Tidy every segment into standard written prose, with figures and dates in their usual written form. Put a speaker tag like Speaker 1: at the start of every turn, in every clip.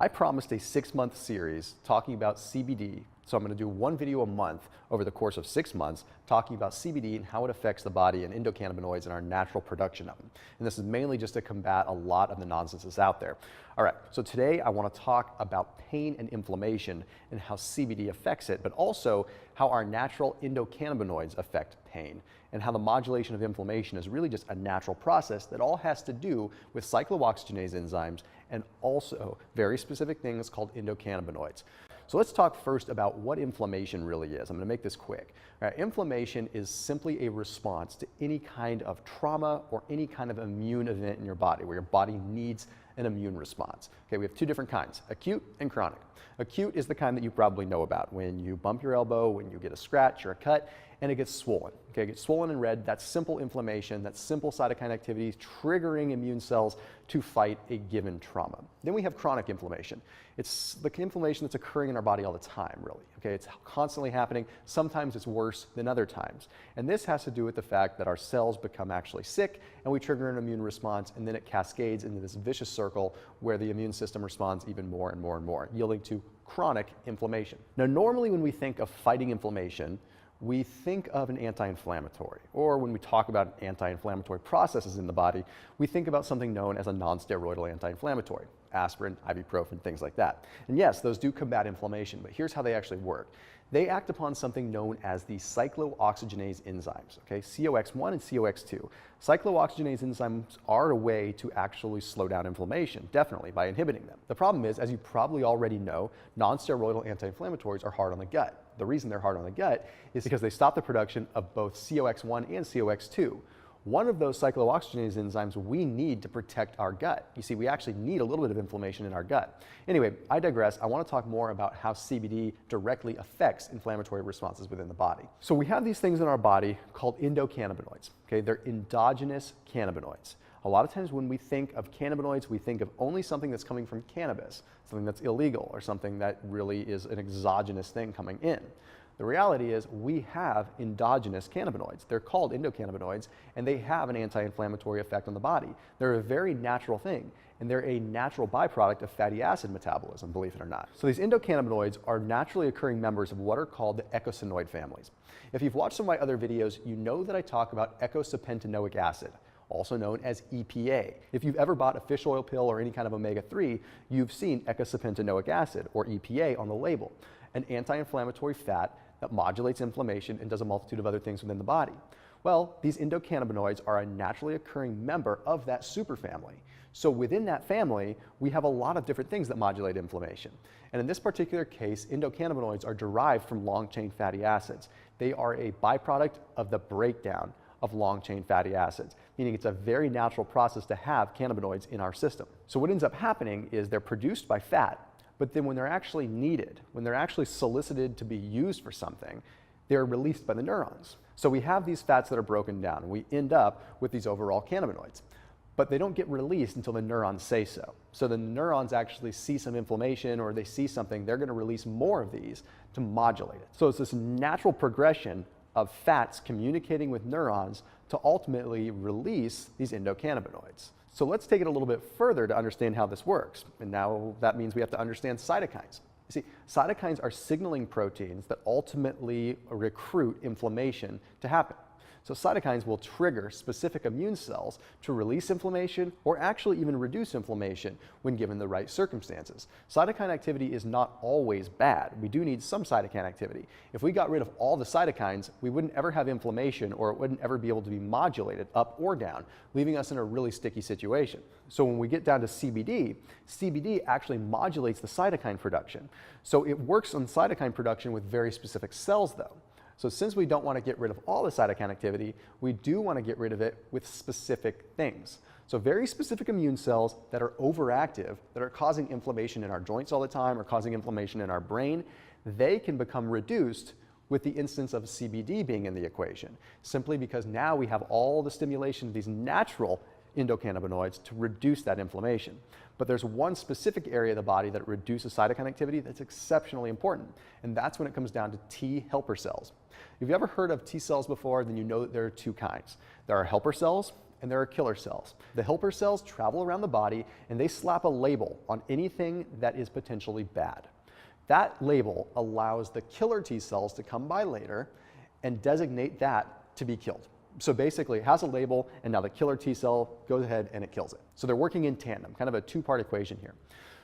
Speaker 1: I promised a 6-month series talking about CBD, so I'm going to do one video a month over the course of 6 months talking about CBD and how it affects the body and endocannabinoids and our natural production of them. And this is mainly just to combat a lot of the nonsense that's out there. All right, so today I want to talk about pain and inflammation and how CBD affects it, but also how our natural endocannabinoids affect pain and how the modulation of inflammation is really just a natural process that all has to do with cyclooxygenase enzymes and also very specific things called endocannabinoids. So let's talk first about what inflammation really is. I'm going to make this quick. All right, inflammation is simply a response to any kind of trauma or any kind of immune event in your body where your body needs an immune response. Okay, we have two different kinds, acute and chronic. Acute is the kind that you probably know about when you bump your elbow, when you get a scratch or a cut, and it gets swollen. Okay, it gets swollen and red. That's simple inflammation. That's simple cytokine activity triggering immune cells to fight a given trauma. Then we have chronic inflammation. It's the inflammation that's occurring in our body all the time, really. Okay, it's constantly happening. Sometimes it's worse than other times. And this has to do with the fact that our cells become actually sick and we trigger an immune response, and then it cascades into this vicious circle where the immune system responds even more and more and more, yielding to chronic inflammation. Now, normally when we think of fighting inflammation, we think of an anti-inflammatory, or when we talk about anti-inflammatory processes in the body, we think about something known as a non-steroidal anti-inflammatory, aspirin, ibuprofen, things like that. And yes, those do combat inflammation, but here's how they actually work. They act upon something known as the cyclooxygenase enzymes, okay, COX1 and COX2. Cyclooxygenase enzymes are a way to actually slow down inflammation, definitely, by inhibiting them. The problem is, as you probably already know, non-steroidal anti-inflammatories are hard on the gut. The reason they're hard on the gut is because they stop the production of both COX1 and COX2. One of those cyclooxygenase enzymes we need to protect our gut. You see, we actually need a little bit of inflammation in our gut. Anyway, I digress. I want to talk more about how CBD directly affects inflammatory responses within the body. So we have these things in our body called endocannabinoids. Okay, they're endogenous cannabinoids. A lot of times when we think of cannabinoids, we think of only something that's coming from cannabis, something that's illegal or something that really is an exogenous thing coming in. The reality is we have endogenous cannabinoids. They're called endocannabinoids, and they have an anti-inflammatory effect on the body. They're a very natural thing, and they're a natural byproduct of fatty acid metabolism, believe it or not. So these endocannabinoids are naturally occurring members of what are called the eicosanoid families. If you've watched some of my other videos, you know that I talk about eicosapentaenoic acid, also known as EPA. If you've ever bought a fish oil pill or any kind of omega-3, you've seen eicosapentaenoic acid, or EPA, on the label, an anti-inflammatory fat that modulates inflammation and does a multitude of other things within the body. Well, these endocannabinoids are a naturally occurring member of that superfamily. So within that family, we have a lot of different things that modulate inflammation. And in this particular case, endocannabinoids are derived from long-chain fatty acids. They are a byproduct of the breakdown of long-chain fatty acids, meaning it's a very natural process to have cannabinoids in our system. So what ends up happening is they're produced by fat, but then when they're actually needed, when they're actually solicited to be used for something, they're released by the neurons. So we have these fats that are broken down, and we end up with these overall cannabinoids. But they don't get released until the neurons say so. So the neurons actually see some inflammation or they see something, they're going to release more of these to modulate it. So it's this natural progression of fats communicating with neurons to ultimately release these endocannabinoids. So let's take it a little bit further to understand how this works. And now that means we have to understand cytokines. You see, cytokines are signaling proteins that ultimately recruit inflammation to happen. So cytokines will trigger specific immune cells to release inflammation or actually even reduce inflammation when given the right circumstances. Cytokine activity is not always bad. We do need some cytokine activity. If we got rid of all the cytokines, we wouldn't ever have inflammation, or it wouldn't ever be able to be modulated up or down, leaving us in a really sticky situation. So when we get down to CBD, CBD actually modulates the cytokine production. So it works on cytokine production with very specific cells though. So since we don't want to get rid of all the cytokine activity, we do want to get rid of it with specific things. So very specific immune cells that are overactive, that are causing inflammation in our joints all the time or causing inflammation in our brain, they can become reduced with the instance of CBD being in the equation, simply because now we have all the stimulation of these natural endocannabinoids to reduce that inflammation. But there's one specific area of the body that reduces cytokine activity that's exceptionally important, and that's when it comes down to T helper cells. If you've ever heard of T cells before, then you know that there are two kinds. There are helper cells and there are killer cells. The helper cells travel around the body and they slap a label on anything that is potentially bad. That label allows the killer T cells to come by later and designate that to be killed. So basically it has a label and now the killer T cell goes ahead and it kills it. So they're working in tandem, kind of a two-part equation here.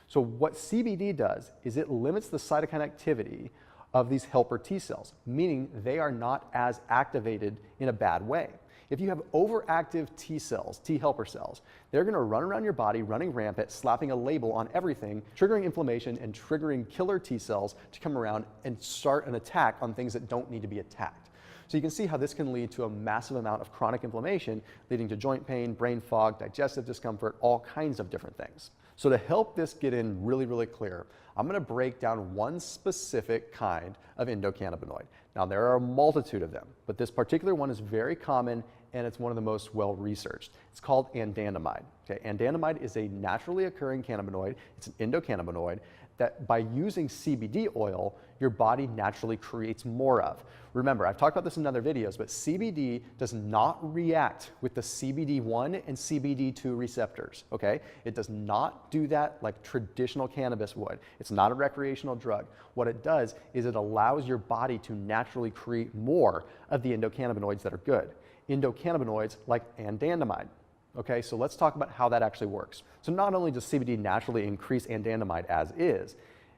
Speaker 1: So what CBD does is it limits the cytokine activity of these helper T cells, meaning they are not as activated in a bad way. If you have overactive T cells, T helper cells, they're going to run around your body running rampant, slapping a label on everything, triggering inflammation and triggering killer T cells to come around and start an attack on things that don't need to be attacked. So you can see how this can lead to a massive amount of chronic inflammation, leading to joint pain, brain fog, digestive discomfort, all kinds of different things. So to help this get in really clear, I'm going to break down one specific kind of endocannabinoid. Now there are a multitude of them, but this particular one is very common and it's one of the most well-researched. It's called anandamide. Okay? Anandamide is a naturally occurring cannabinoid. It's an endocannabinoid that by using CBD oil, your body naturally creates more of. Remember, I've talked about this in other videos, but CBD does not react with the CBD1 and CBD2 receptors, okay? It does not do that like traditional cannabis would. It's not a recreational drug. What it does is it allows your body to naturally create more of the endocannabinoids that are good. Endocannabinoids like anandamide. Okay, so let's talk about how that actually works. So not only does CBD naturally increase anandamide as is,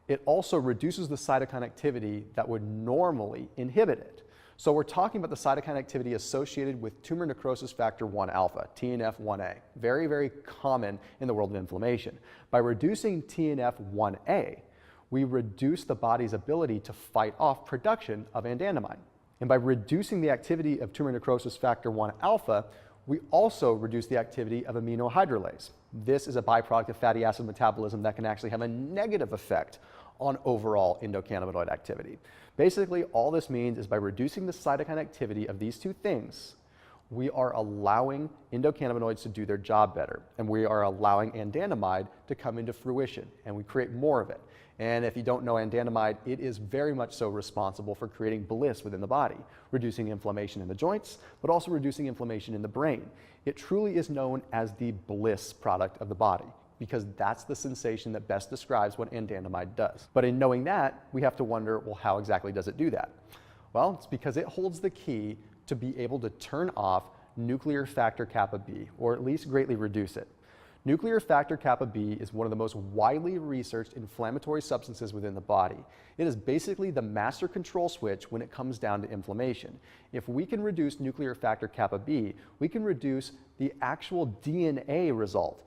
Speaker 1: it also reduces the cytokine activity that would normally inhibit it. So we're talking about the cytokine activity associated with tumor necrosis factor 1 alpha, TNF1A, very common in the world of inflammation. By reducing TNF1A, we reduce the body's ability to fight off production of anandamide. And by reducing the activity of tumor necrosis factor 1 alpha, we also reduce the activity of amino hydrolase. This is a byproduct of fatty acid metabolism that can actually have a negative effect on overall endocannabinoid activity. Basically, all this means is by reducing the cytokine activity of these two things, we are allowing endocannabinoids to do their job better, and we are allowing anandamide to come into fruition, and we create more of it. And if you don't know anandamide, it is very much so responsible for creating bliss within the body, reducing inflammation in the joints, but also reducing inflammation in the brain. It truly is known as the bliss product of the body because that's the sensation that best describes what anandamide does. But in knowing that, we have to wonder, well, how exactly does it do that? Well, it's because it holds the key to be able to turn off nuclear factor kappa B, or at least greatly reduce it. Nuclear factor kappa B is one of the most widely researched inflammatory substances within the body. It is basically the master control switch when it comes down to inflammation. If we can reduce nuclear factor kappa B, we can reduce the actual DNA result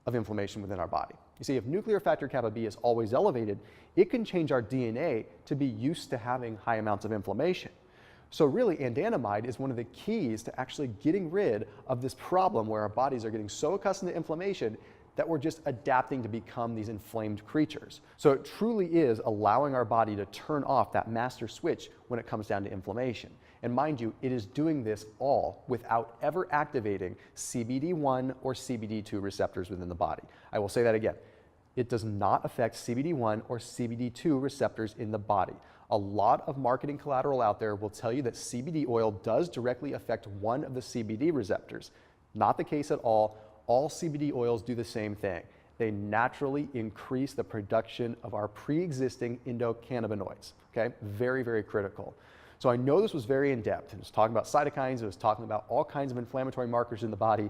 Speaker 1: of inflammation within our body. You see, if nuclear factor kappa B is always elevated, it can change our DNA to be used to having high amounts of inflammation. So really, anandamide is one of the keys to actually getting rid of this problem where our bodies are getting so accustomed to inflammation that we're just adapting to become these inflamed creatures. So it truly is allowing our body to turn off that master switch when it comes down to inflammation. And mind you, it is doing this all without ever activating CBD1 or CBD2 receptors within the body. I will say that again. It does not affect CBD1 or CBD2 receptors in the body. A lot of marketing collateral out there will tell you that CBD oil does directly affect one of the CBD receptors. Not the case at all. All CBD oils do the same thing. They naturally increase the production of our pre-existing endocannabinoids. Okay, very critical. So I know this was very in-depth. It was talking about cytokines, it was talking about all kinds of inflammatory markers in the body,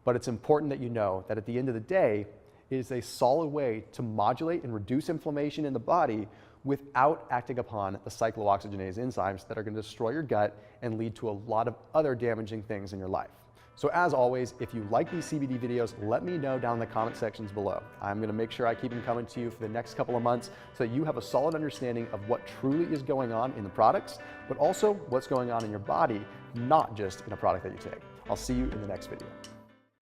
Speaker 1: but it's important that you know that at the end of the day, it is a solid way to modulate and reduce inflammation in the body without acting upon the cyclooxygenase enzymes that are going to destroy your gut and lead to a lot of other damaging things in your life. So as always, if you like these CBD videos, let me know down in the comment sections below. I'm going to make sure I keep them coming to you for the next couple of months so that you have a solid understanding of what truly is going on in the products, but also what's going on in your body, not just in a product that you take. I'll see you in the next video.